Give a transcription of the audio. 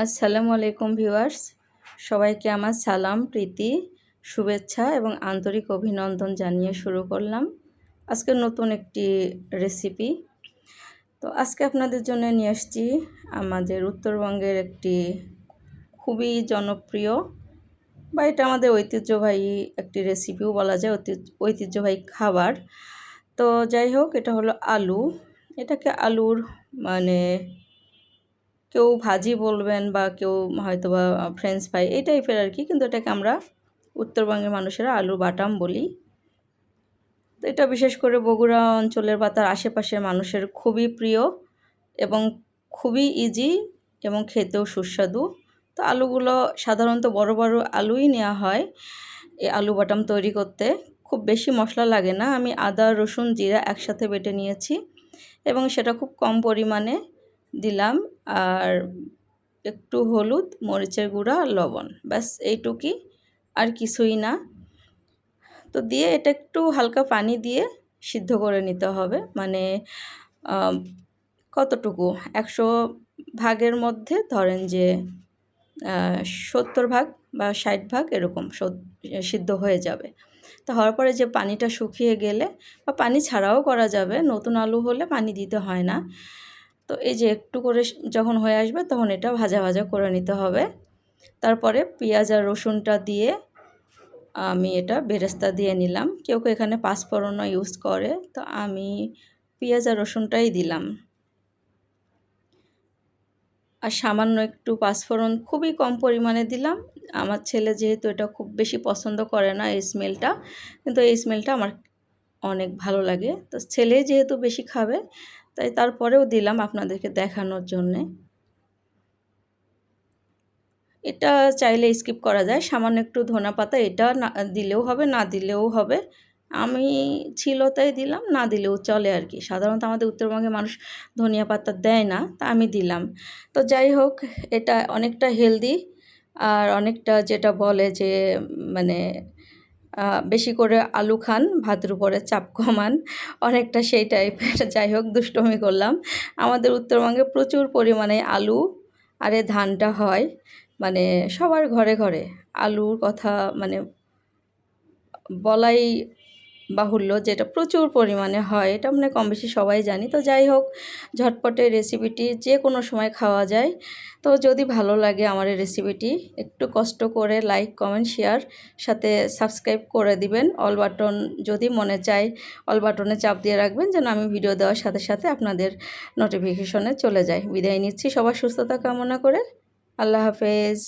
আসসালামু আলাইকুম ভিউয়ার্স, সবাইকে আমার সালাম, প্রীতি, শুভেচ্ছা এবং আন্তরিক অভিনন্দন জানিয়ে শুরু করলাম আজকে নতুন একটি রেসিপি। তো আজকে আপনাদের জন্য নিয়ে আসছি আমাদের উত্তরবঙ্গের একটি খুবই জনপ্রিয় বা এটা আমাদের ঐতিহ্যবাহী একটি রেসিপিও বলা যায়, ঐতিহ্যবাহী খাবার। তো যাই হোক, এটা হলো আলু। এটাকে আলুর মানে কেউ ভাজি বলবেন বা কেউ হয়তো বা ফ্রেঞ্চ ফ্রাই এই টাইপের আর কি, কিন্তু এটাকে আমরা উত্তরবঙ্গের মানুষেরা আলুর বাটাম বলি। তো এটা বিশেষ করে বগুড়া অঞ্চলের বা তার আশেপাশের মানুষের খুবই প্রিয় এবং খুবই ইজি এবং খেতেও সুস্বাদু। তো আলুগুলো সাধারণত বড় বড় আলুই নেওয়া হয় এই আলু বাটাম তৈরি করতে। খুব বেশি মশলা লাগে না। আমি আদা, রসুন, জিরা একসাথে বেটে নিয়েছি এবং সেটা খুব কম পরিমাণে দিলাম, আর একটু হলুদ, মরিচের গুঁড়া আর লবণ, ব্যাস এইটুকুই, আর কিছুই না। তো দিয়ে এটা একটু হালকা পানি দিয়ে সিদ্ধ করে নিতে হবে। মানে কতটুকু 100 ভাগের মধ্যে ধরেন যে 70 ভাগ বা 60 ভাগ এরকম সিদ্ধ হয়ে যাবে। তো হওয়ার পরে যে পানিটা শুকিয়ে গেলে বা পানি ছাড়াও করা যাবে, নতুন আলু হলে পানি দিতে হয় না। তো এই যে একটু করে যখন হয়ে আসবে তখন এটা ভাজা ভাজা করে নিতে হবে। তারপরে পেঁয়াজ আর রসুনটা দিয়ে আমি এটা বেরেস্তা দিয়ে নিলাম। কেউ কেউ এখানে পাঁচফোড়নও ইউজ করে, তো আমি পেঁয়াজ আর রসুনটাই দিলাম। আর সামান্য একটু পাঁচফোড়ন খুবই কম পরিমাণে দিলাম। আমার ছেলে যেহেতু এটা খুব বেশি পছন্দ করে না এই স্মেলটা, কিন্তু এই স্মেলটা আমার অনেক ভালো লাগে। তো ছেলে যেহেতু বেশি খাবে তাই তারপরেও দিলাম আপনাদেরকে দেখানোর জন্যে। এটা চাইলে স্কিপ করা যায়। সামান্য একটু ধনেপাতা এটা না দিলেও হবে, না দিলেও হবে। আমি ছিল তাই দিলাম, না দিলেও চলে আর কি। সাধারণত আমাদের উত্তরবঙ্গের মানুষ ধনিয়া পাতা দেয় না, তা আমি দিলাম। তো যাই হোক, এটা অনেকটা হেলদি আর অনেকটা যেটা বলে যে মানে বেশি করে আলু খান, ভাতের উপরে চাপ কমান, অনেকটা সেই টাইপের। যাই হোক, দুষ্টুমি করলাম। আমাদের উত্তরবঙ্গে প্রচুর পরিমাণে আলু আর এই ধানটা হয়, মানে সবার ঘরে ঘরে আলুর কথা মানে বলাই বাহুল্য, যেটা প্রচুর পরিমাণে হয়, এটা মানে কম বেশি সবাই জানি। তো যাই হোক, ঝটপটে রেসিপিটি যে কোনো সময় খাওয়া যায়। তো যদি ভালো লাগে আমার এই রেসিপিটি, একটু কষ্ট করে লাইক, কমেন্ট, শেয়ার, সাথে সাবস্ক্রাইব করে দিবেন। অল বাটন যদি মনে চায় অল বাটনে চাপ দিয়ে রাখবেন, যেন আমি ভিডিও দেওয়ার সাথে সাথে আপনাদের নোটিফিকেশনে চলে যায়। বিদায় নিচ্ছি সবার সুস্থতা কামনা করে। আল্লাহ হাফেজ।